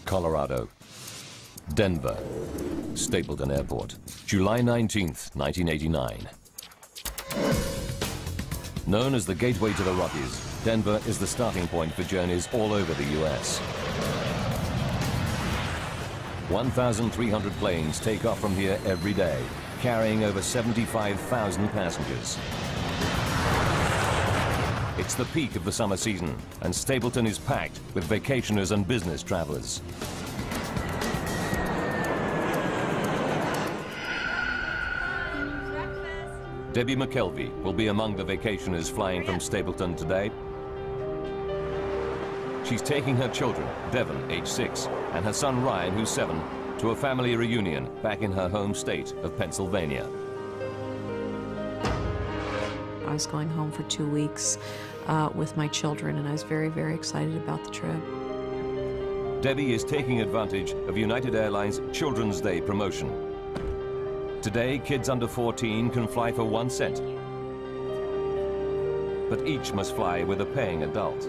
Colorado. Denver, Stapleton Airport, July 19th, 1989. Known as the gateway to the Rockies, Denver is the starting point for journeys all over the U.S. 1,300 planes take off from here every day, carrying over 75,000 passengers. It's the peak of the summer season, and Stapleton is packed with vacationers and business travelers. Debbie McKelvey will be among the vacationers flying from Stapleton today. She's taking her children, Devon, age 6, and her son Ryan, who's 7, to a family reunion back in her home state of Pennsylvania. I was going home for 2 weeks with my children, and I was very, very excited about the trip. Debbie is taking advantage of United Airlines Children's Day promotion. Today, kids under 14 can fly for 1 cent, but each must fly with a paying adult.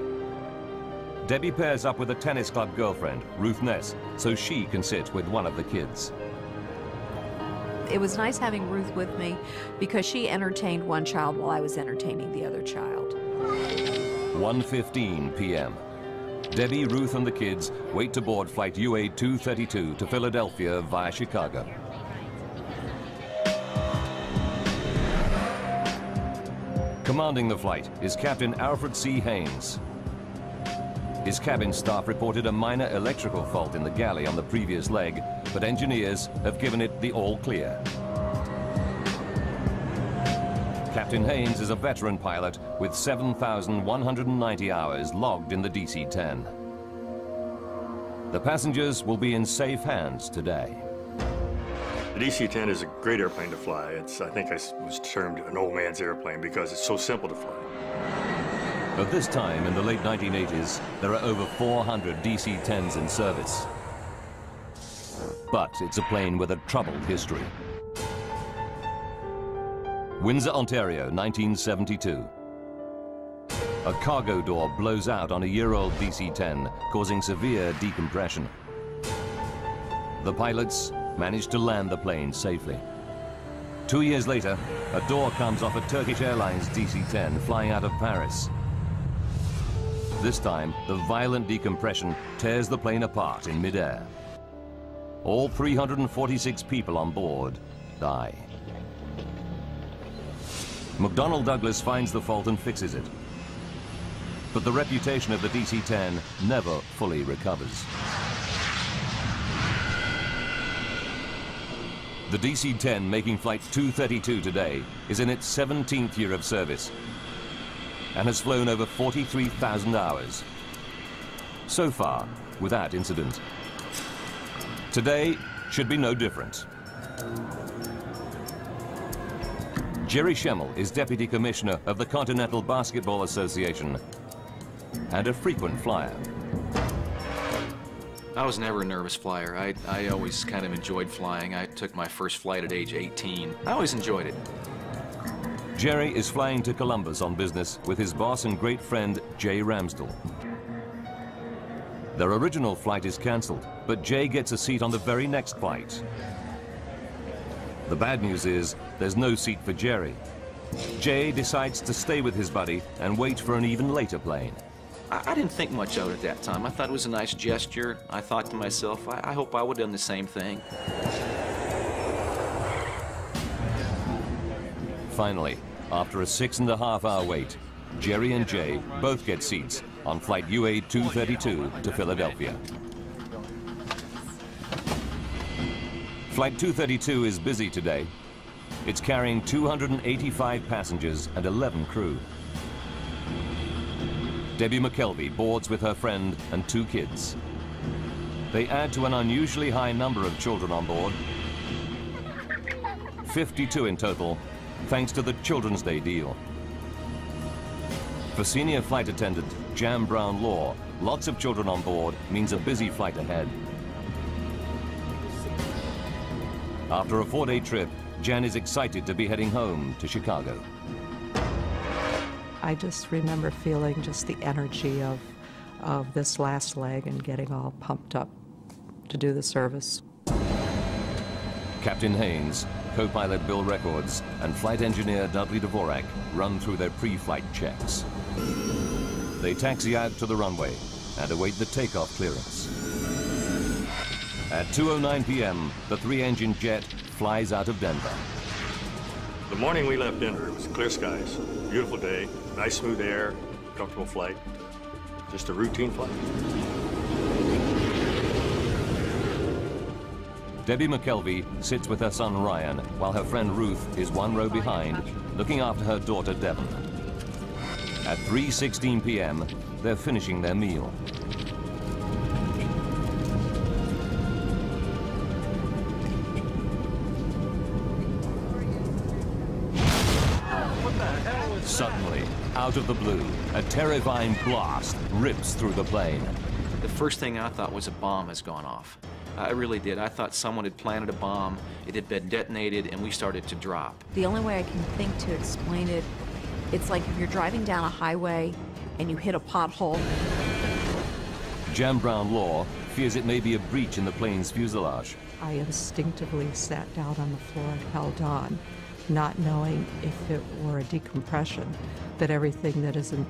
Debbie pairs up with a tennis club girlfriend, Ruth Ness, so she can sit with one of the kids. It was nice having Ruth with me because she entertained one child while I was entertaining the other child. 1:15 p.m. Debbie, Ruth, and the kids wait to board flight UA 232 to Philadelphia via Chicago. Commanding the flight is Captain Alfred C. Haynes. His cabin staff reported a minor electrical fault in the galley on the previous leg, but engineers have given it the all clear. Captain Haynes is a veteran pilot with 7,190 hours logged in the DC-10. The passengers will be in safe hands today. The DC-10 is a great airplane to fly. I think I was termed an old man's airplane because it's so simple to fly. At this time, in the late 1980s, there are over 400 DC-10s in service. But it's a plane with a troubled history. Windsor, Ontario, 1972. A cargo door blows out on a year-old DC-10, causing severe decompression. The pilots managed to land the plane safely. 2 years later, a door comes off a Turkish Airlines DC-10 flying out of Paris. This time, the violent decompression tears the plane apart in midair. All 346 people on board die. McDonnell Douglas finds the fault and fixes it. But the reputation of the DC-10 never fully recovers. The DC-10 making flight 232 today is in its 17th year of service and has flown over 43,000 hours. So far, without incident. Today should be no different. Jerry Schemmel is Deputy Commissioner of the Continental Basketball Association and a frequent flyer. I was never a nervous flyer. I always kind of enjoyed flying. I took my first flight at age 18. I always enjoyed it. Jerry is flying to Columbus on business with his boss and great friend, Jay Ramsdell. Their original flight is cancelled, but Jay gets a seat on the very next flight. The bad news is there's no seat for Jerry. Jay decides to stay with his buddy and wait for an even later plane. I didn't think much of it at that time. I thought it was a nice gesture. I thought to myself, I hope I would have done the same thing. Finally, after a 6.5-hour wait, Jerry and Jay both get seats on flight UA 232 to Philadelphia. Flight 232 is busy today. It's carrying 285 passengers and 11 crew. Debbie McKelvey boards with her friend and 2 kids. They add to an unusually high number of children on board. 52 in total, thanks to the Children's Day deal. For senior flight attendant Jan Brown Law, lots of children on board means a busy flight ahead. After a 4-day trip, Jan is excited to be heading home to Chicago. I just remember feeling just the energy of this last leg and getting all pumped up to do the service. Captain Haynes, co-pilot Bill Records, and flight engineer Dudley Dvorak run through their pre-flight checks. They taxi out to the runway and await the takeoff clearance. At 2:09 p.m., the three-engine jet flies out of Denver. The morning we left Denver, it was clear skies, beautiful day, nice smooth air, comfortable flight, just a routine flight. Debbie McKelvey sits with her son Ryan, while her friend Ruth is one row behind, looking after her daughter Devon. At 3:16 p.m., they're finishing their meal. Suddenly, out of the blue, a terrifying blast rips through the plane. The first thing I thought was a bomb has gone off. I really did. I thought someone had planted a bomb, it had been detonated, and we started to drop. The only way I can think to explain it, it's like if you're driving down a highway and you hit a pothole. Jan Brown Law fears it may be a breach in the plane's fuselage. I instinctively sat down on the floor and held on, not knowing if it were a decompression, that everything that isn't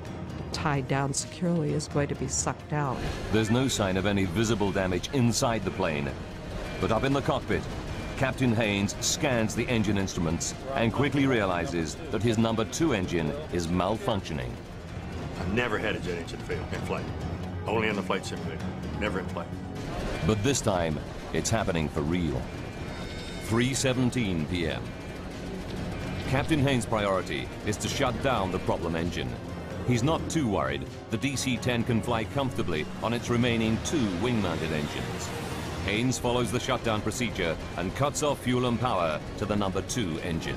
tied down securely is going to be sucked out. There's no sign of any visible damage inside the plane. But up in the cockpit, Captain Haynes scans the engine instruments and quickly realizes that his number 2 engine is malfunctioning. I've never had a jet engine fail in flight. Only in the flight simulator, never in flight. But this time, it's happening for real. 3:17 p.m. Captain Haynes' priority is to shut down the problem engine. He's not too worried. The DC-10 can fly comfortably on its remaining 2 wing-mounted engines. Haynes follows the shutdown procedure and cuts off fuel and power to the number 2 engine.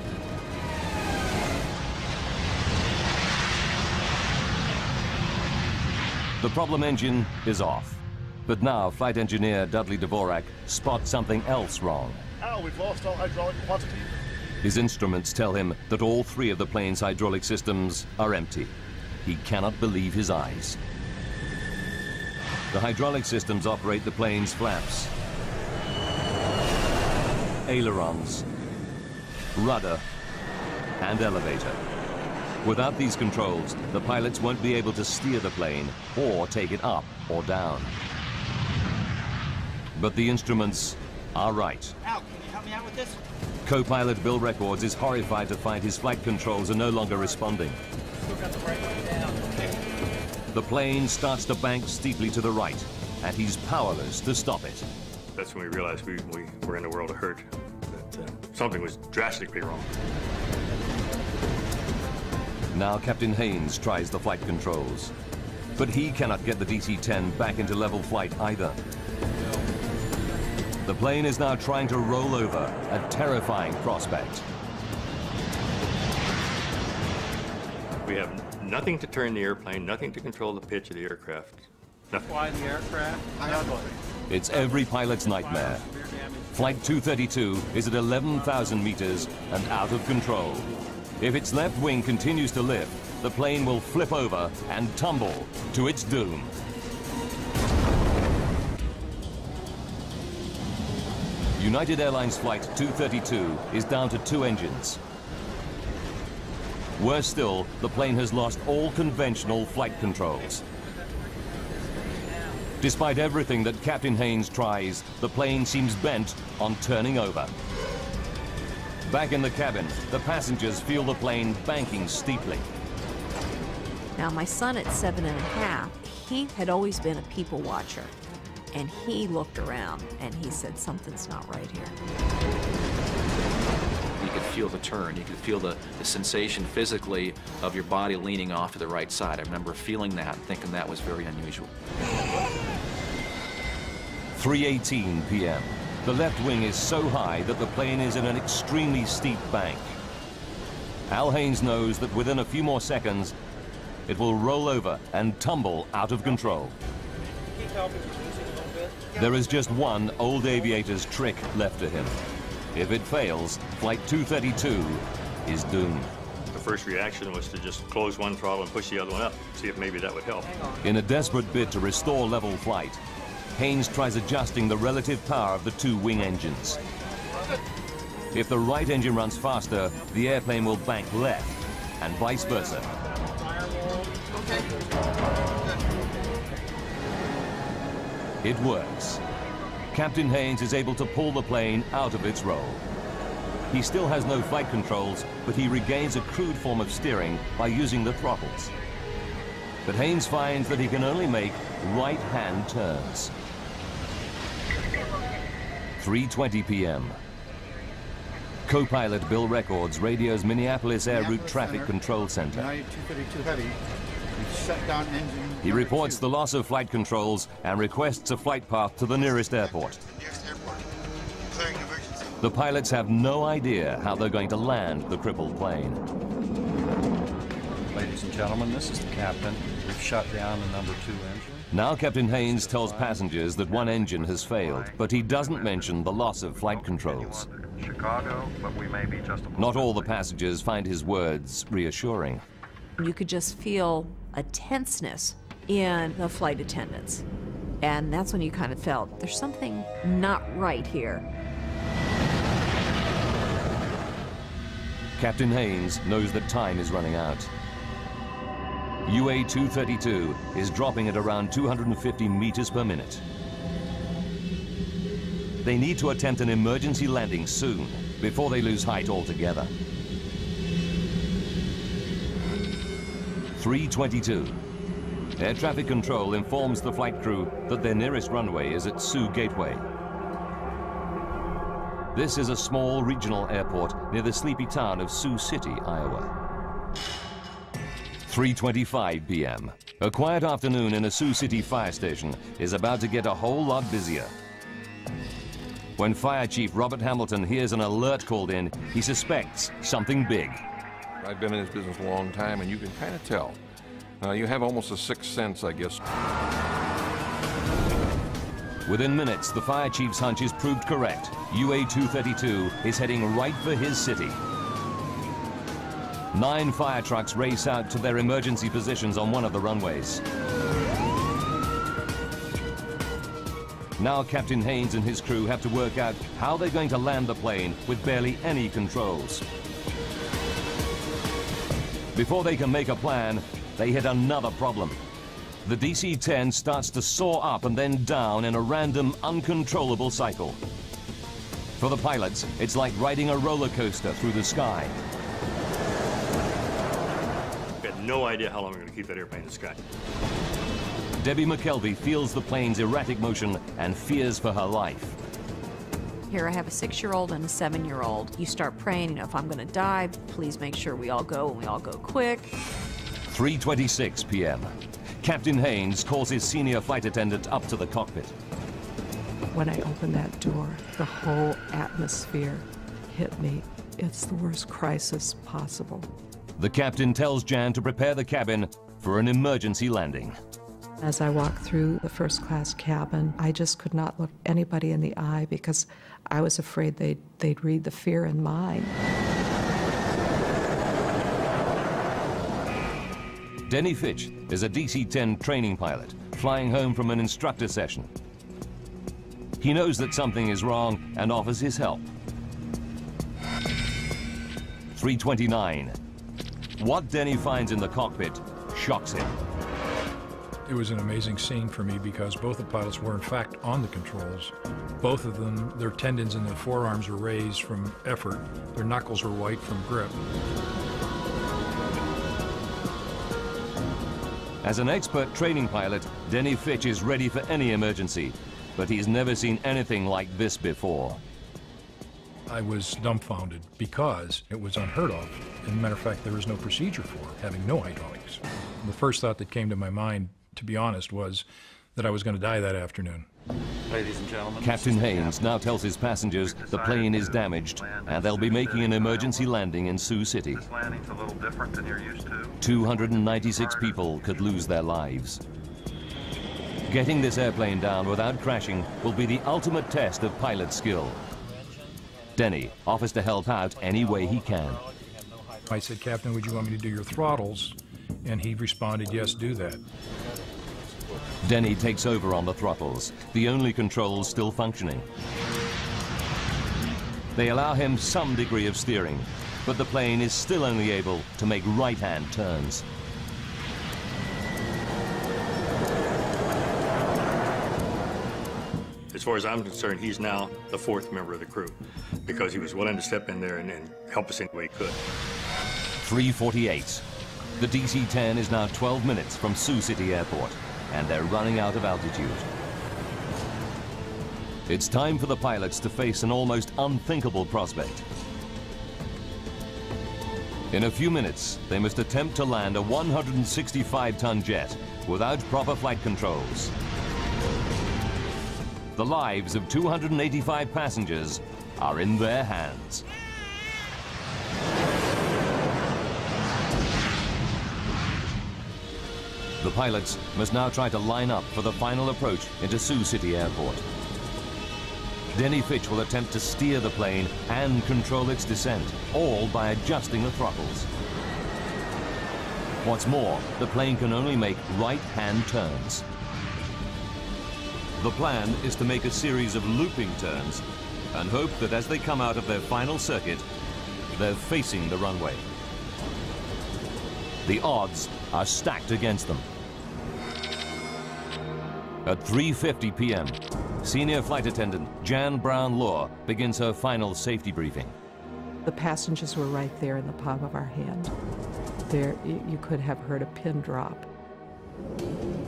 The problem engine is off. But now flight engineer Dudley Dvorak spots something else wrong. Al, we've lost all hydraulic quantity. His instruments tell him that all 3 of the plane's hydraulic systems are empty. He cannot believe his eyes. The hydraulic systems operate the plane's flaps, ailerons, rudder, and elevator. Without these controls, the pilots won't be able to steer the plane or take it up or down. But the instruments are right. Al, can you help me out with this? Co-pilot Bill Records is horrified to find his flight controls are no longer responding. Still got the brake down. The plane starts to bank steeply to the right, and he's powerless to stop it. That's when we realized we were in a world of hurt, that something was drastically wrong. Now Captain Haynes tries the flight controls, but he cannot get the DC-10 back into level flight either. The plane is now trying to roll over, a terrifying prospect. We have nothing to turn the airplane, nothing to control the pitch of the aircraft. Nothing. Fly the aircraft. Nothing. It's every pilot's nightmare. Flight 232 is at 11,000 meters and out of control. If its left wing continues to lift, the plane will flip over and tumble to its doom. United Airlines Flight 232 is down to 2 engines. Worse still, the plane has lost all conventional flight controls. Despite everything that Captain Haynes tries, the plane seems bent on turning over. Back in the cabin, the passengers feel the plane banking steeply. Now, my son at 7½, he had always been a people watcher. And he looked around and he said, something's not right here. You could feel the turn. You could feel the sensation physically of your body leaning off to the right side. I remember feeling that, thinking that was very unusual. 3:18 p.m. The left wing is so high that the plane is in an extremely steep bank. Al Haynes knows that within a few more seconds, it will roll over and tumble out of control. There is just one old aviator's trick left to him. If it fails, Flight 232 is doomed. The first reaction was to just close one throttle and push the other one up, see if maybe that would help. In a desperate bid to restore level flight, Haynes tries adjusting the relative power of the two wing engines. If the right engine runs faster, the airplane will bank left, and vice versa. It works. Captain Haynes is able to pull the plane out of its roll. He still has no flight controls, but he regains a crude form of steering by using the throttles. But Haynes finds that he can only make right-hand turns. 3:20 p.m. Co-pilot Bill Records radios Minneapolis Air Route Traffic Control Center. 232 heavy. We've shut down engine. He reports the loss of flight controls and requests a flight path to the nearest airport. The pilots have no idea how they're going to land the crippled plane. Ladies and gentlemen, this is the captain. We've shut down the number 2 engine. Now Captain Haynes tells passengers that one engine has failed, but he doesn't mention the loss of flight controls. Chicago, but we may be just a Not all the passengers find his words reassuring. You could just feel a tenseness in the flight attendants. And that's when you kind of felt there's something not right here. Captain Haynes knows that time is running out. UA-232 is dropping at around 250 meters per minute. They need to attempt an emergency landing soon, before they lose height altogether. 3:22. Air traffic control informs the flight crew that their nearest runway is at Sioux Gateway. This is a small regional airport near the sleepy town of Sioux City, Iowa. 3:25 p.m. A quiet afternoon in a Sioux City fire station is about to get a whole lot busier. When Fire Chief Robert Hamilton hears an alert called in, he suspects something big. I've been in this business a long time, and you can kind of tell. You have almost a sixth sense, I guess. Within minutes, the fire chief's hunch is proved correct. UA-232 is heading right for his city. 9 fire trucks race out to their emergency positions on one of the runways. Now Captain Haynes and his crew have to work out how they're going to land the plane with barely any controls. Before they can make a plan, they hit another problem. The DC-10 starts to soar up and then down in a random, uncontrollable cycle. For the pilots, it's like riding a roller coaster through the sky. I have no idea how long we're going to keep that airplane in the sky. Debbie McKelvey feels the plane's erratic motion and fears for her life. Here I have a 6-year-old and a 7-year-old. You start praying, you know, if I'm going to die, please make sure we all go and we all go quick. 3:26 p.m. Captain Haynes calls his senior flight attendant up to the cockpit. When I opened that door, the whole atmosphere hit me. It's the worst crisis possible. The captain tells Jan to prepare the cabin for an emergency landing. As I walked through the first-class cabin, I just could not look anybody in the eye because I was afraid they'd read the fear in mine. Denny Fitch is a DC-10 training pilot, flying home from an instructor session. He knows that something is wrong and offers his help. 3:29. What Denny finds in the cockpit shocks him. It was an amazing scene for me because both the pilots were in fact on the controls. Both of them, their tendons in their forearms were raised from effort. Their knuckles were white from grip. As an expert training pilot, Denny Fitch is ready for any emergency, but he's never seen anything like this before. I was dumbfounded because it was unheard of. As a matter of fact, there was no procedure for it, having no hydraulics. The first thought that came to my mind, to be honest, was that I was going to die that afternoon. Ladies and gentlemen, Captain Haynes now tells his passengers the plane is damaged and they'll be making an emergency landing in Sioux City. this landing's a little different than you're used to. 296 people could lose their lives. Getting this airplane down without crashing will be the ultimate test of pilot skill. Denny offers to help out any way he can. I said, "Captain, would you want me to do your throttles?" And he responded, "Yes, do that." Denny takes over on the throttles, the only controls still functioning. They allow him some degree of steering, but the plane is still only able to make right-hand turns. As far as I'm concerned, he's now the fourth member of the crew because he was willing to step in there and help us any way he could. 3:48. The DC-10 is now 12 minutes from Sioux City Airport, and they're running out of altitude. It's time for the pilots to face an almost unthinkable prospect. In a few minutes, they must attempt to land a 165-ton jet without proper flight controls. The lives of 285 passengers are in their hands. The pilots must now try to line up for the final approach into Sioux City Airport. Denny Fitch will attempt to steer the plane and control its descent, all by adjusting the throttles. What's more, the plane can only make right-hand turns. The plan is to make a series of looping turns and hope that as they come out of their final circuit, they're facing the runway. The odds are stacked against them. At 3:50 p.m., Senior Flight Attendant Jan Brown-Law begins her final safety briefing. The passengers were right there in the palm of our hand. There, you could have heard a pin drop.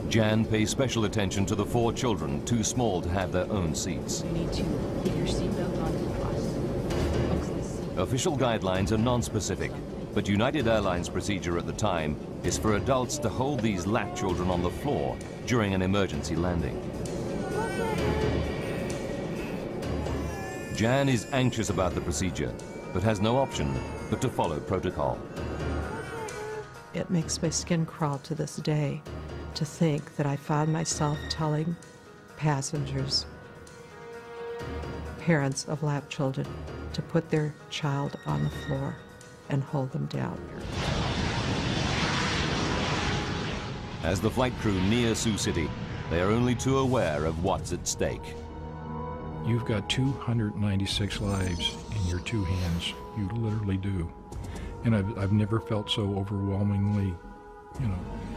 Jan pays special attention to the 4 children too small to have their own seats. You need to get your seatbelt on and cross. Official guidelines are non-specific, but United Airlines procedure at the time is for adults to hold these lap children on the floor during an emergency landing. Jan is anxious about the procedure, but has no option but to follow protocol. It makes my skin crawl to this day to think that I found myself telling passengers, parents of lap children, to put their child on the floor and hold them down. As the flight crew near Sioux City, they are only too aware of what's at stake. You've got 296 lives in your 2 hands. You literally do. And I've never felt so overwhelmingly,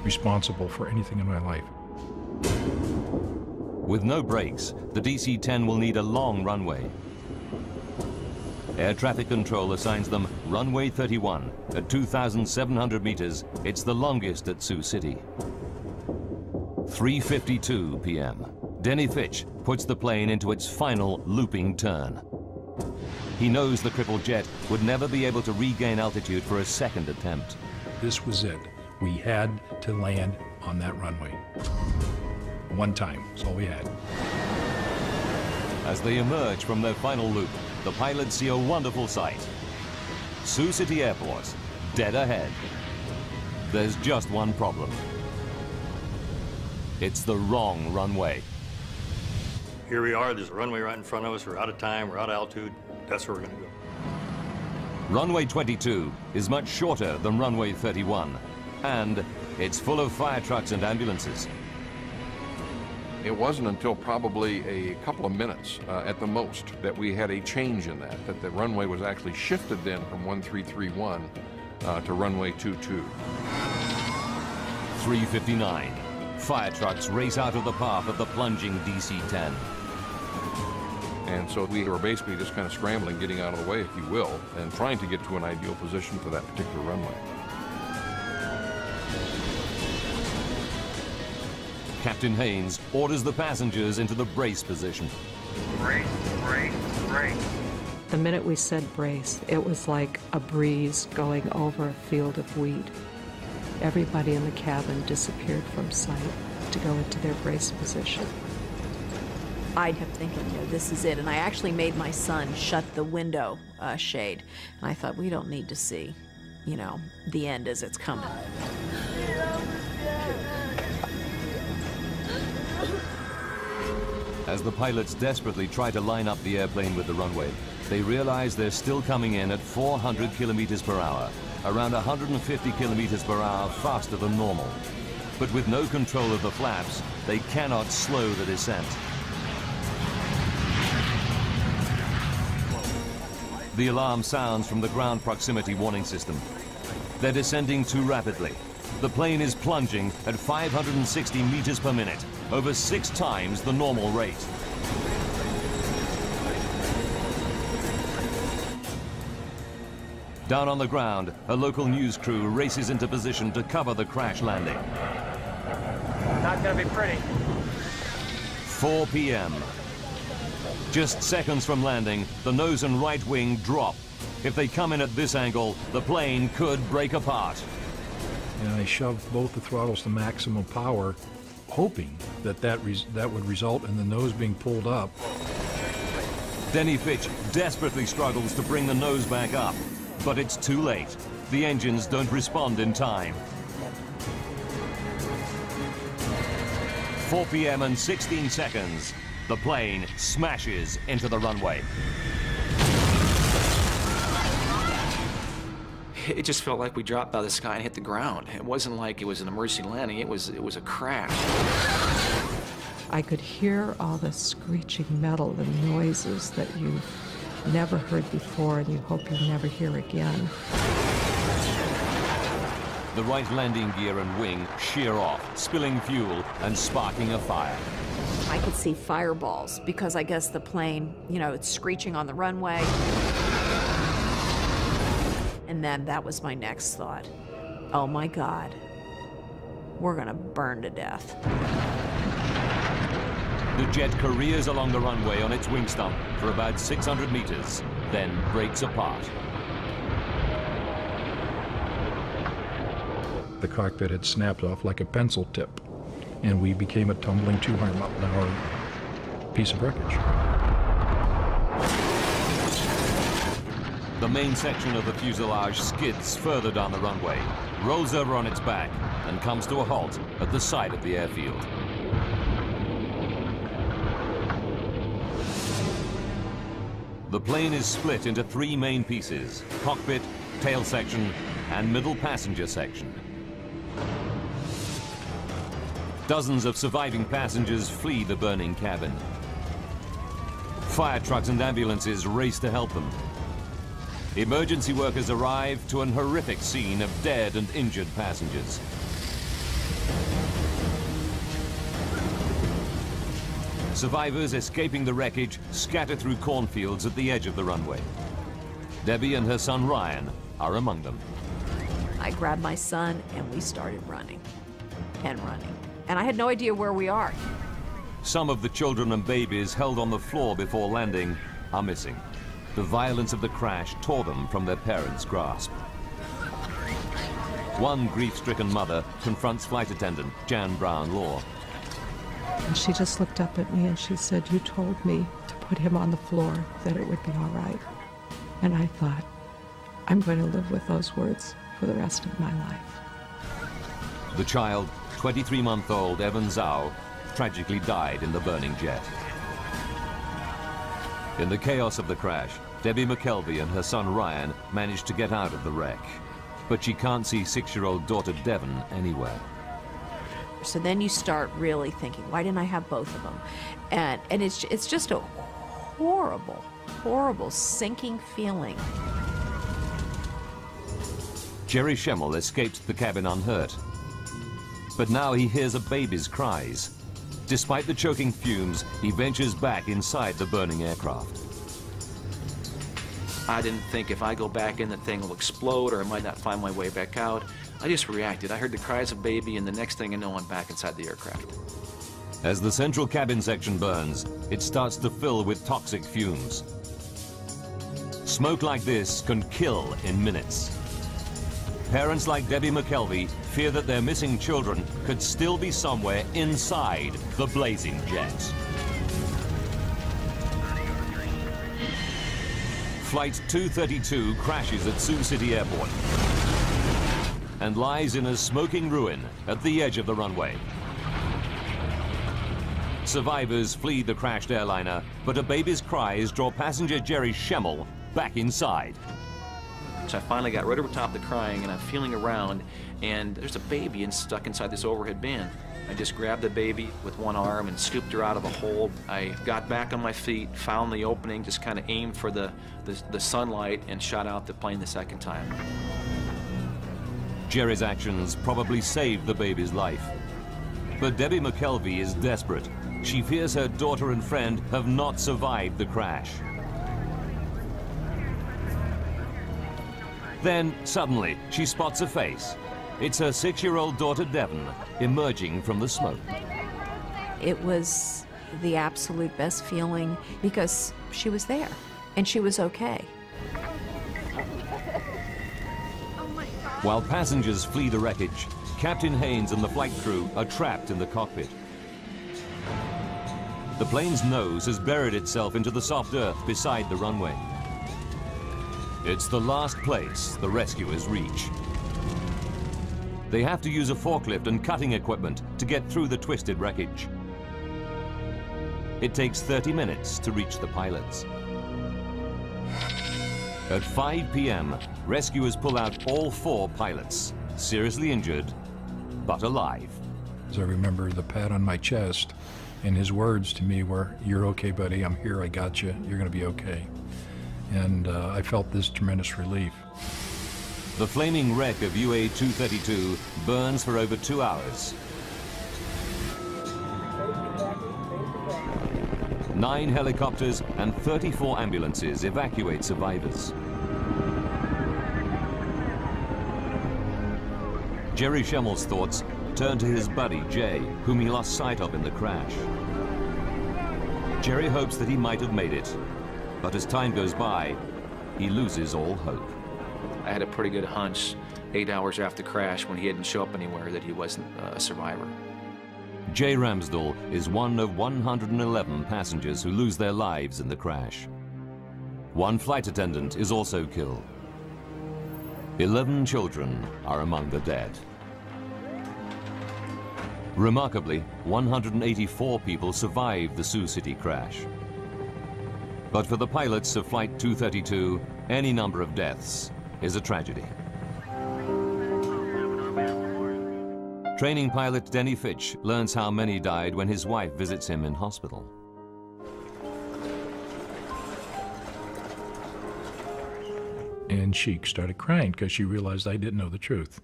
responsible for anything in my life. With no brakes, the DC-10 will need a long runway. Air traffic control assigns them runway 31 at 2,700 meters. It's the longest at Sioux City. 3:52 p.m. Denny Fitch puts the plane into its final looping turn. He knows the crippled jet would never be able to regain altitude for a second attempt. This was it. We had to land on that runway. One time, that's all we had. As they emerge from their final loop, the pilots see a wonderful sight. Sioux City Airport, dead ahead. There's just one problem. It's the wrong runway. Here we are, there's a runway right in front of us. We're out of time, we're out of altitude. That's where we're gonna go. Runway 22 is much shorter than runway 31, and it's full of fire trucks and ambulances. It wasn't until probably a couple of minutes at the most that we had a change in that the runway was actually shifted then from 1331 to runway 22. 3:59. Fire trucks race out of the path of the plunging DC-10. And so we were basically just kind of scrambling, getting out of the way, if you will, and trying to get to an ideal position for that particular runway. Captain Haynes orders the passengers into the brace position. Brace, brace, brace. The minute we said brace, it was like a breeze going over a field of wheat. Everybody in the cabin disappeared from sight to go into their brace position. I kept thinking, this is it. And I actually made my son shut the window shade. And I thought, we don't need to see, the end as it's coming. As the pilots desperately try to line up the airplane with the runway, they realize they're still coming in at 400 kilometers per hour, around 150 kilometers per hour faster than normal. but with no control of the flaps, they cannot slow the descent. The alarm sounds from the ground proximity warning system. They're descending too rapidly. The plane is plunging at 560 meters per minute, over 6 times the normal rate. Down on the ground, a local news crew races into position to cover the crash landing. Not gonna be pretty. 4 p.m. Just seconds from landing, the nose and right wing drop. If they come in at this angle, the plane could break apart. And I shoved both the throttles to maximum power, hoping that would result in the nose being pulled up. Denny Fitch desperately struggles to bring the nose back up, but it's too late. The engines don't respond in time. 4 p.m. and 16 seconds. The plane smashes into the runway. It just felt like we dropped out of the sky and hit the ground. It wasn't like it was an emergency landing. It was a crash. I could hear all the screeching metal and noises that you've never heard before and you hope you never hear again. The right landing gear and wing shear off, spilling fuel and sparking a fire. I could see fireballs because I guess the plane, you know, it's screeching on the runway. And then that was my next thought. Oh my God, we're gonna burn to death. The jet careers along the runway on its wing stump for about 600 meters, then breaks apart. The cockpit had snapped off like a pencil tip, and we became a tumbling 200-mile-an-hour piece of wreckage. The main section of the fuselage skids further down the runway, rolls over on its back, and comes to a halt at the side of the airfield. The plane is split into 3 main pieces: cockpit, tail section, and middle passenger section. Dozens of surviving passengers flee the burning cabin. Fire trucks and ambulances race to help them. Emergency workers arrive to an horrific scene of dead and injured passengers. Survivors escaping the wreckage scatter through cornfields at the edge of the runway. Debbie and her son Ryan are among them. I grabbed my son and we started running and running. And I had no idea where we are. Some of the children and babies held on the floor before landing are missing. The violence of the crash tore them from their parents' grasp. One grief-stricken mother confronts flight attendant Jan Brown-Law. And she just looked up at me and she said, "You told me to put him on the floor, that it would be all right." And I thought, I'm going to live with those words for the rest of my life. The child, 23-month-old Evan Zhao, tragically died in the burning jet. In the chaos of the crash, Debbie McKelvey and her son Ryan managed to get out of the wreck. But she can't see 6-year-old daughter Devon anywhere. So then you start really thinking, why didn't I have both of them? And it's just a horrible, horrible sinking feeling. Jerry Schemmel escaped the cabin unhurt. But now he hears a baby's cries. Despite the choking fumes, he ventures back inside the burning aircraft. I didn't think if I go back in, the thing will explode or I might not find my way back out. I just reacted. I heard the cries of baby, and the next thing I know, I'm back inside the aircraft. As the central cabin section burns, it starts to fill with toxic fumes. Smoke like this can kill in minutes. Parents like Debbie McKelvey fear that their missing children could still be somewhere inside the blazing jet. Flight 232 crashes at Sioux City Airport and lies in a smoking ruin at the edge of the runway. Survivors flee the crashed airliner, but a baby's cries draw passenger Jerry Schemmel back inside. So I finally got right over top of the crying, and I'm feeling around, and there's a baby stuck inside this overhead bin. I just grabbed the baby with one arm and scooped her out of a hole. I got back on my feet, found the opening, just kind of aimed for the sunlight, and shot out the plane the second time. Jerry's actions probably saved the baby's life. But Debbie McKelvey is desperate. She fears her daughter and friend have not survived the crash. Then, suddenly, she spots a face. It's her 6-year-old daughter, Devon, emerging from the smoke. It was the absolute best feeling because she was there and she was okay. While passengers flee the wreckage, Captain Haynes and the flight crew are trapped in the cockpit. The plane's nose has buried itself into the soft earth beside the runway. It's the last place the rescuers reach. They have to use a forklift and cutting equipment to get through the twisted wreckage. It takes 30 minutes to reach the pilots. At 5 p.m., rescuers pull out all 4 pilots, seriously injured, but alive. As I remember the pat on my chest, and his words to me were, "You're okay, buddy, I'm here, I got you, you're gonna be okay." And I felt this tremendous relief. The flaming wreck of UA-232 burns for over 2 hours. 9 helicopters and 34 ambulances evacuate survivors. Jerry Schemmel's thoughts turn to his buddy, Jay, whom he lost sight of in the crash. Jerry hopes that he might have made it, but as time goes by, he loses all hope. I had a pretty good hunch 8 hours after the crash, when he didn't show up anywhere, that he wasn't a survivor. Jay Ramsdell is one of 111 passengers who lose their lives in the crash. 1 flight attendant is also killed. 11 children are among the dead. Remarkably, 184 people survived the Sioux City crash. But for the pilots of Flight 232, any number of deaths is a tragedy. Training pilot Denny Fitch learns how many died when his wife visits him in hospital. And she started crying because she realized I didn't know the truth.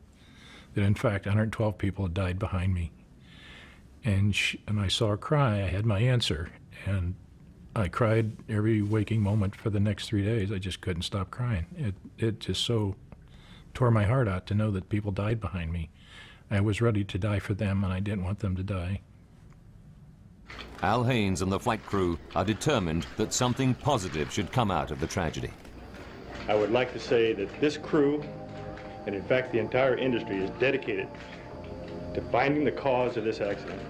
That in fact, 112 people had died behind me. And I saw her cry, I had my answer. And I cried every waking moment for the next 3 days. I just couldn't stop crying. It just so tore my heart out to know that people died behind me. I was ready to die for them, and I didn't want them to die. Al Haynes and the flight crew are determined that something positive should come out of the tragedy. I would like to say that this crew, and in fact the entire industry, is dedicated to finding the cause of this accident.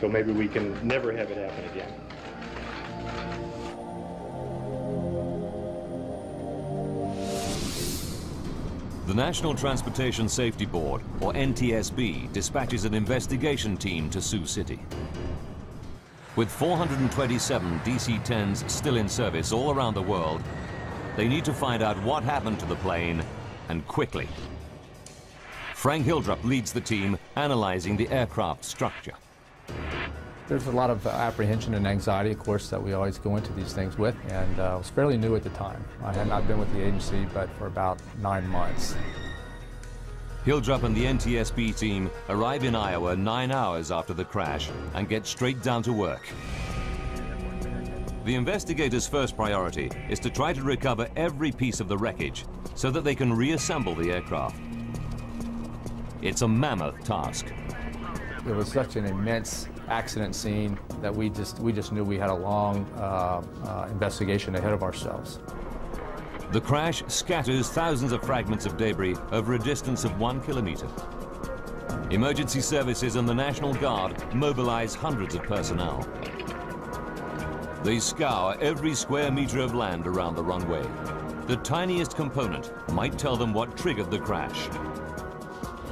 So maybe we can never have it happen again. The National Transportation Safety Board, or NTSB, dispatches an investigation team to Sioux City. With 427 DC-10s still in service all around the world, they need to find out what happened to the plane, and quickly. Frank Hildrup leads the team, analyzing the aircraft structure. There's a lot of apprehension and anxiety, of course, that we always go into these things with, and I was fairly new at the time. I had not been with the agency but for about 9 months. Hildrup and the NTSB team arrive in Iowa 9 hours after the crash and get straight down to work. The investigators' first priority is to try to recover every piece of the wreckage so that they can reassemble the aircraft. It's a mammoth task. It was such an immense accident scene that we just knew we had a long investigation ahead of ourselves. The crash scatters thousands of fragments of debris over a distance of 1 kilometer. Emergency services and the National Guard mobilize hundreds of personnel. They scour every square meter of land around the runway. The tiniest component might tell them what triggered the crash,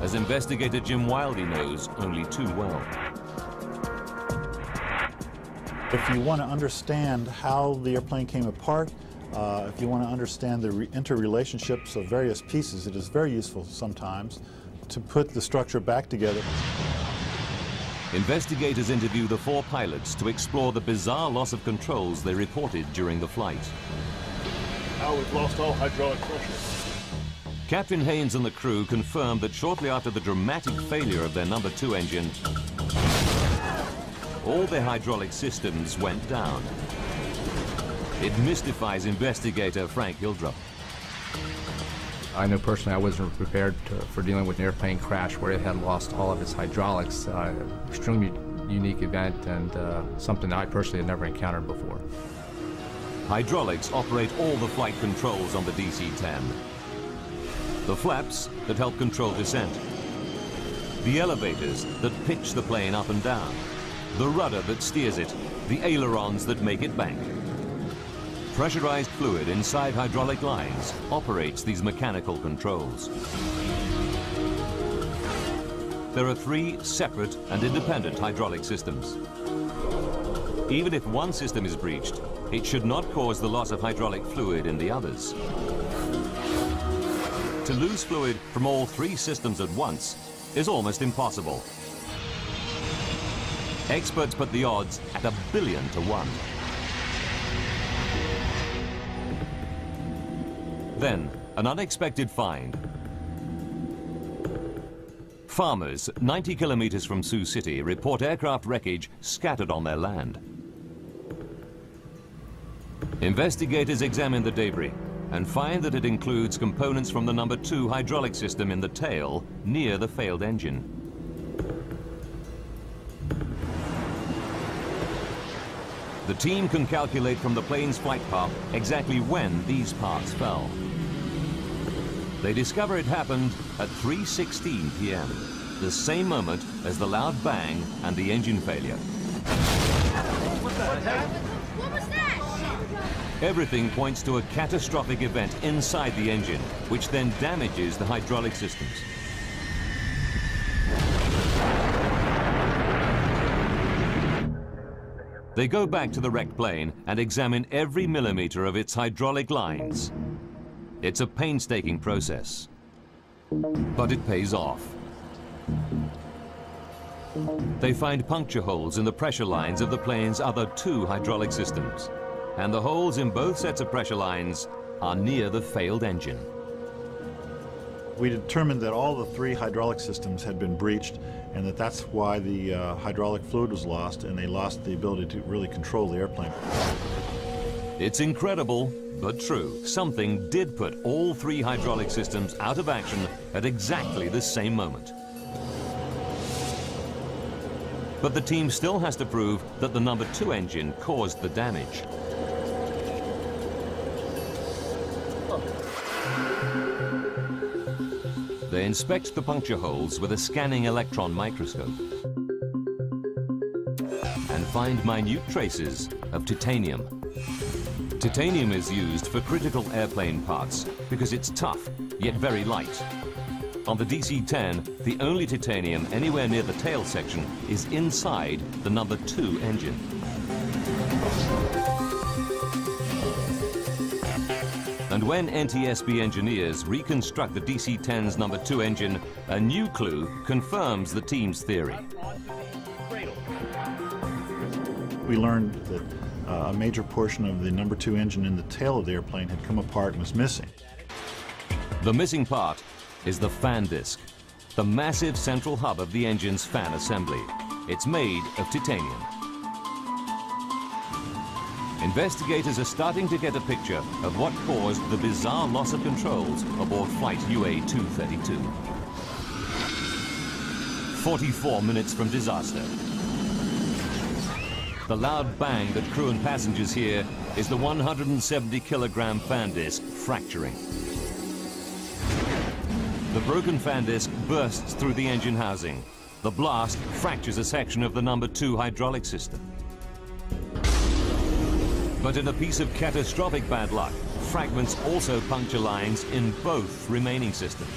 as investigator Jim Wildey knows only too well. If you want to understand how the airplane came apart, If you want to understand the interrelationships of various pieces, it is very useful sometimes to put the structure back together. Investigators interview the 4 pilots to explore the bizarre loss of controls they reported during the flight. Now we've lost all hydraulic pressure. Captain Haynes and the crew confirmed that shortly after the dramatic failure of their number 2 engine, all their hydraulic systems went down. It mystifies investigator Frank Hildrup. I know personally I wasn't prepared for dealing with an airplane crash where it had lost all of its hydraulics. Extremely unique event and something I personally had never encountered before. Hydraulics operate all the flight controls on the DC-10. The flaps that help control descent. The elevators that pitch the plane up and down. The rudder that steers it. The ailerons that make it bank. Pressurized fluid inside hydraulic lines operates these mechanical controls. There are 3 separate and independent hydraulic systems. Even if one system is breached, it should not cause the loss of hydraulic fluid in the others. To lose fluid from all 3 systems at once is almost impossible. Experts put the odds at 1 billion to 1. Then, an unexpected find. Farmers 90 kilometers from Sioux City report aircraft wreckage scattered on their land. Investigators examine the debris and find that it includes components from the number 2 hydraulic system in the tail near the failed engine. The team can calculate from the plane's flight path exactly when these parts fell. They discover it happened at 3:16 p.m., the same moment as the loud bang and the engine failure. What the heck? What was that? Everything points to a catastrophic event inside the engine, which then damages the hydraulic systems. They go back to the wrecked plane and examine every millimeter of its hydraulic lines. It's a painstaking process, but it pays off. They find puncture holes in the pressure lines of the plane's other 2 hydraulic systems, and the holes in both sets of pressure lines are near the failed engine. We determined that all the 3 hydraulic systems had been breached and that's why the hydraulic fluid was lost and they lost the ability to really control the airplane. It's incredible, but true. Something did put all 3 hydraulic systems out of action at exactly the same moment. But the team still has to prove that the number 2 engine caused the damage. They inspect the puncture holes with a scanning electron microscope and find minute traces of titanium. Titanium is used for critical airplane parts because it's tough, yet very light. On the DC-10, the only titanium anywhere near the tail section is inside the number 2 engine. And when NTSB engineers reconstruct the DC-10's number 2 engine, a new clue confirms the team's theory. We learned that a major portion of the number 2 engine in the tail of the airplane had come apart and was missing. The missing part is the fan disc, the massive central hub of the engine's fan assembly. It's made of titanium. Investigators are starting to get a picture of what caused the bizarre loss of controls aboard flight UA-232. 44 minutes from disaster. The loud bang that crew and passengers hear is the 170-kilogram fan disc fracturing. The broken fan disc bursts through the engine housing. The blast fractures a section of the number 2 hydraulic system. But in a piece of catastrophic bad luck, fragments also puncture lines in both remaining systems.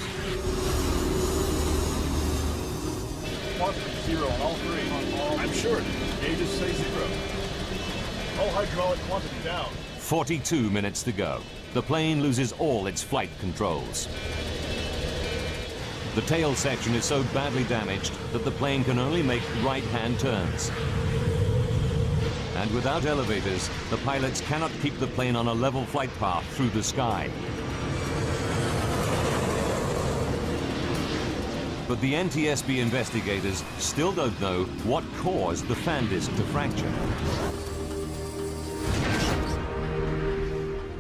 Mark 0 on all 3. I'm sure. Gauges say 0. All hydraulic quantity down. 42 minutes to go. The plane loses all its flight controls. The tail section is so badly damaged that the plane can only make right-hand turns. And without elevators, the pilots cannot keep the plane on a level flight path through the sky. But the NTSB investigators still don't know what caused the fan disc to fracture.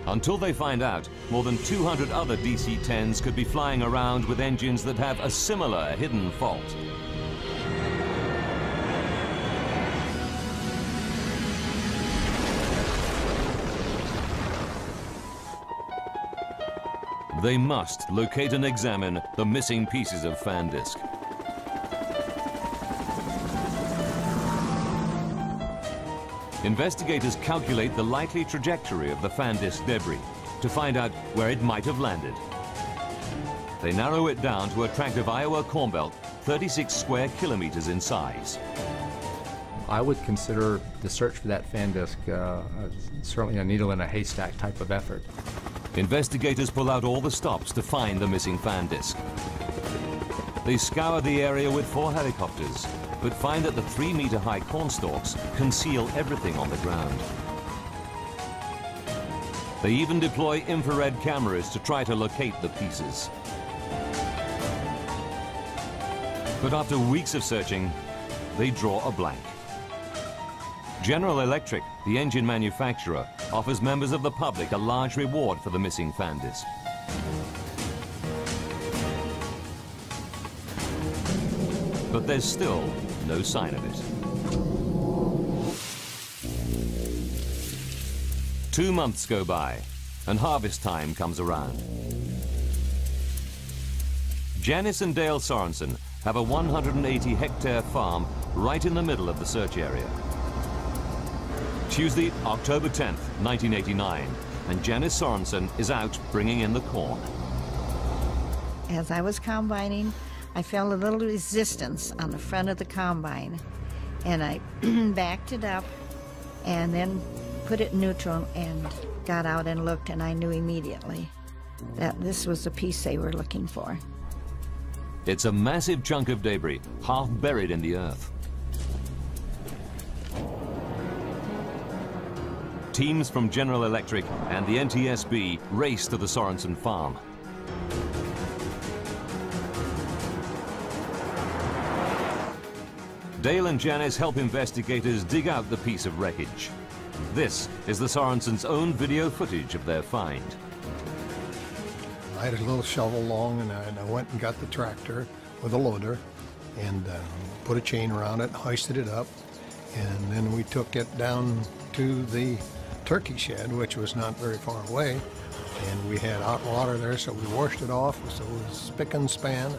Until they find out, more than 200 other DC-10s could be flying around with engines that have a similar hidden fault. They must locate and examine the missing pieces of fan disc. Investigators calculate the likely trajectory of the fan disc debris to find out where it might have landed. They narrow it down to a tract of Iowa corn belt 36 square kilometers in size. I would consider the search for that fan disc certainly a needle in a haystack type of effort. Investigators pull out all the stops to find the missing fan disc. They scour the area with 4 helicopters, but find that the 3-meter-high corn stalks conceal everything on the ground. They even deploy infrared cameras to try to locate the pieces. But after weeks of searching, they draw a blank. General Electric, the engine manufacturer, offers members of the public a large reward for the missing fan disc. But there's still no sign of it. 2 months go by, and harvest time comes around. Janice and Dale Sorensen have a 180-hectare farm right in the middle of the search area. Tuesday, October 10th, 1989, and Janice Sorensen is out bringing in the corn. As I was combining, I felt a little resistance on the front of the combine, and I backed it up and then put it in neutral and got out and looked, and I knew immediately that this was the piece they were looking for. It's a massive chunk of debris, half buried in the earth. Teams from General Electric and the NTSB race to the Sorensen farm. Dale and Janice help investigators dig out the piece of wreckage. This is the Sorensens' own video footage of their find. I had a little shovel long, and I went and got the tractor with a loader and put a chain around it, hoisted it up, and then we took it down to the turkey shed, which was not very far away, and we had hot water there, so we washed it off, so it was spick and span.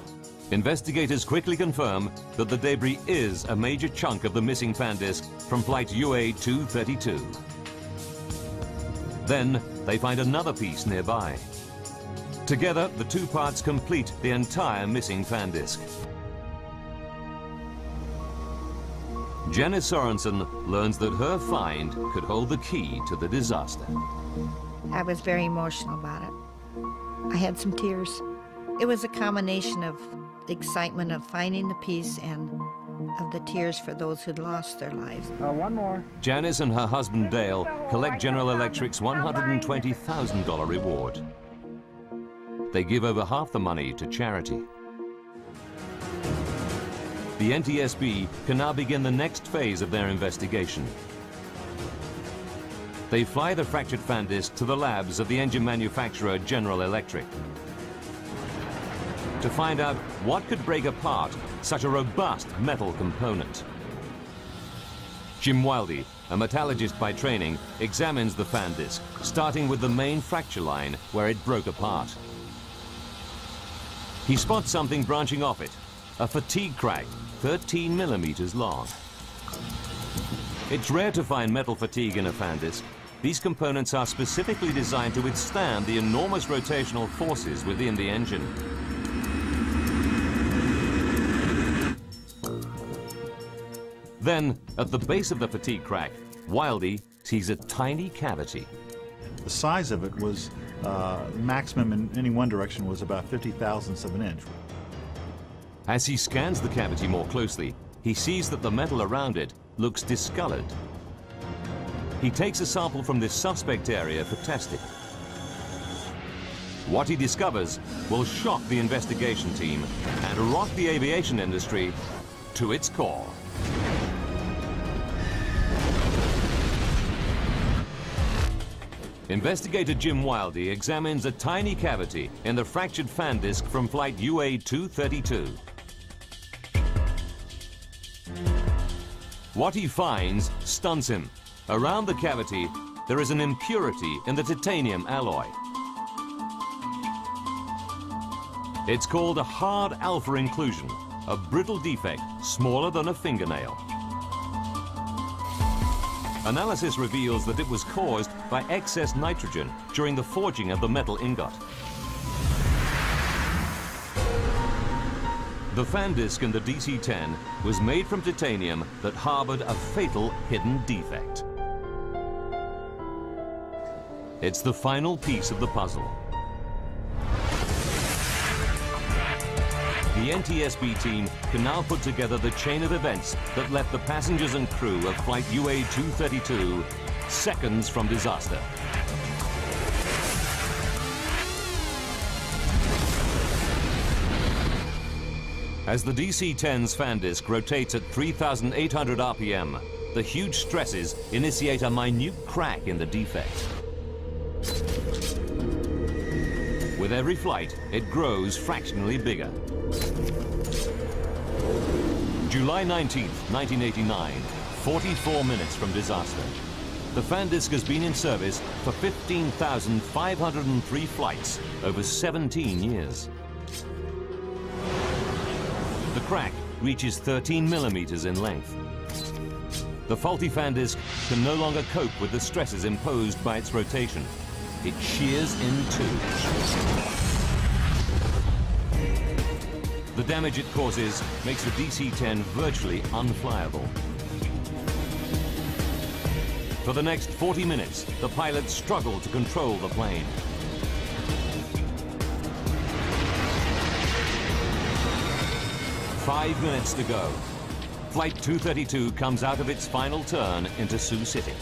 Investigators quickly confirm that the debris is a major chunk of the missing fan disc from flight UA-232. Then they find another piece nearby. Together, the 2 parts complete the entire missing fan disc. Janice Sorensen learns that her find could hold the key to the disaster. I was very emotional about it. I had some tears. It was a combination of the excitement of finding the piece and of the tears for those who'd lost their lives. One more. Janice and her husband Dale collect General Electric's $120,000 reward. They give over half the money to charity. The NTSB can now begin the next phase of their investigation. They fly the fractured fan disc to the labs of the engine manufacturer General Electric to find out what could break apart such a robust metal component. Jim Wildy, a metallurgist by training, examines the fan disc, starting with the main fracture line where it broke apart. He spots something branching off it, a fatigue crack 13 millimeters long. It's rare to find metal fatigue in a fan disc. These components are specifically designed to withstand the enormous rotational forces within the engine. Then, at the base of the fatigue crack, Wildy sees a tiny cavity. The size of it was maximum in any one direction was about 50 thousandths of an inch. As he scans the cavity more closely, he sees that the metal around it looks discolored. He takes a sample from this suspect area for testing. What he discovers will shock the investigation team and rock the aviation industry to its core. Investigator Jim Wildey examines a tiny cavity in the fractured fan disc from flight UA-232. What he finds stuns him. Around the cavity, there is an impurity in the titanium alloy. It's called a hard alpha inclusion, a brittle defect smaller than a fingernail. Analysis reveals that it was caused by excess nitrogen during the forging of the metal ingot. The fan disc in the DC-10 was made from titanium that harbored a fatal hidden defect. It's the final piece of the puzzle. The NTSB team can now put together the chain of events that left the passengers and crew of flight UA-232 seconds from disaster. As the DC-10's fan disc rotates at 3,800 RPM, the huge stresses initiate a minute crack in the defect. With every flight, it grows fractionally bigger. July 19th, 1989, 44 minutes from disaster. The fan disc has been in service for 15,503 flights over 17 years. The crack reaches 13 millimeters in length. The faulty fan disc can no longer cope with the stresses imposed by its rotation. It shears in two. The damage it causes makes the DC-10 virtually unflyable. For the next 40 minutes, the pilots struggle to control the plane. Five minutes to go. Flight 232 comes out of its final turn into Sioux City.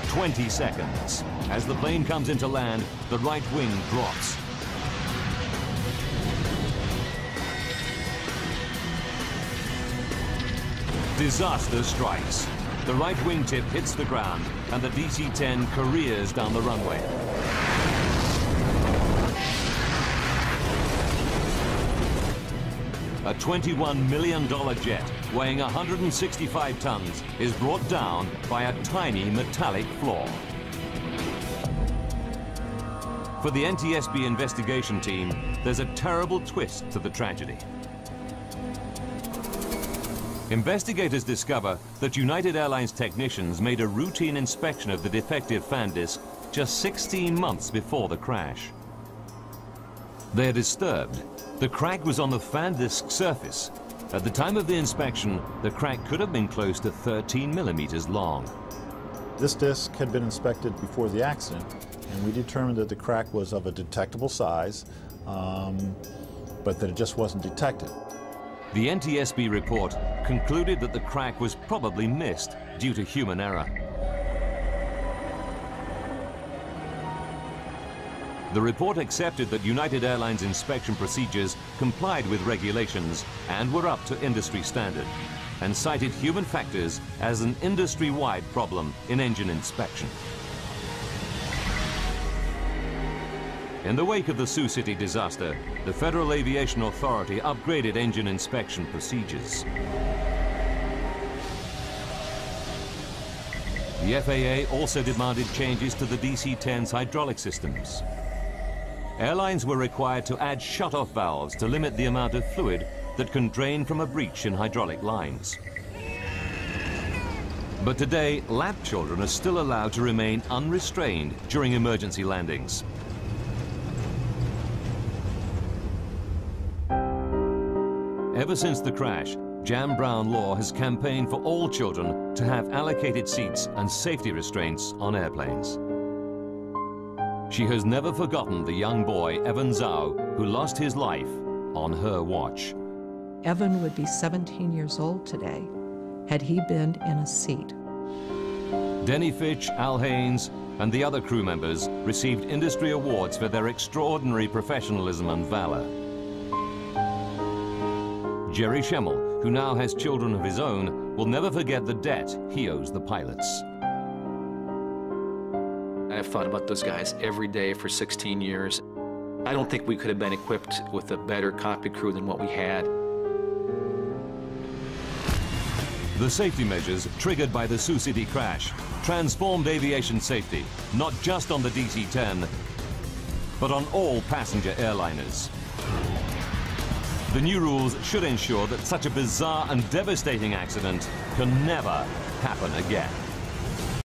20 seconds. As the plane comes into land, the right wing drops. Disaster strikes. The right wingtip hits the ground, and the DC-10 careers down the runway. A $21 million jet weighing 165 tons is brought down by a tiny metallic floor. For the NTSB investigation team, there's a terrible twist to the tragedy. Investigators discover that United Airlines technicians made a routine inspection of the defective fan disc just 16 months before the crash. They're disturbed. The crack was on the fan disc surface. At the time of the inspection, the crack could have been close to 13 millimeters long. This disc had been inspected before the accident, and we determined that the crack was of a detectable size, but that it just wasn't detected. The NTSB report concluded that the crack was probably missed due to human error. The report accepted that United Airlines inspection procedures complied with regulations and were up to industry standard, and cited human factors as an industry-wide problem in engine inspection. In the wake of the Sioux City disaster, the Federal Aviation Authority upgraded engine inspection procedures. The FAA also demanded changes to the DC-10's hydraulic systems. Airlines were required to add shut-off valves to limit the amount of fluid that can drain from a breach in hydraulic lines. But today, lab children are still allowed to remain unrestrained during emergency landings. Ever since the crash, Jan Brown Law has campaigned for all children to have allocated seats and safety restraints on airplanes. She has never forgotten the young boy, Evan Zhao, who lost his life on her watch. Evan would be 17 years old today had he been in a seat. Denny Fitch, Al Haynes, and the other crew members received industry awards for their extraordinary professionalism and valor. Jerry Schemmel, who now has children of his own, will never forget the debt he owes the pilots. I've thought about those guys every day for 16 years. I don't think we could have been equipped with a better cockpit crew than what we had. The safety measures triggered by the Sioux City crash transformed aviation safety, not just on the DC-10, but on all passenger airliners. The new rules should ensure that such a bizarre and devastating accident can never happen again.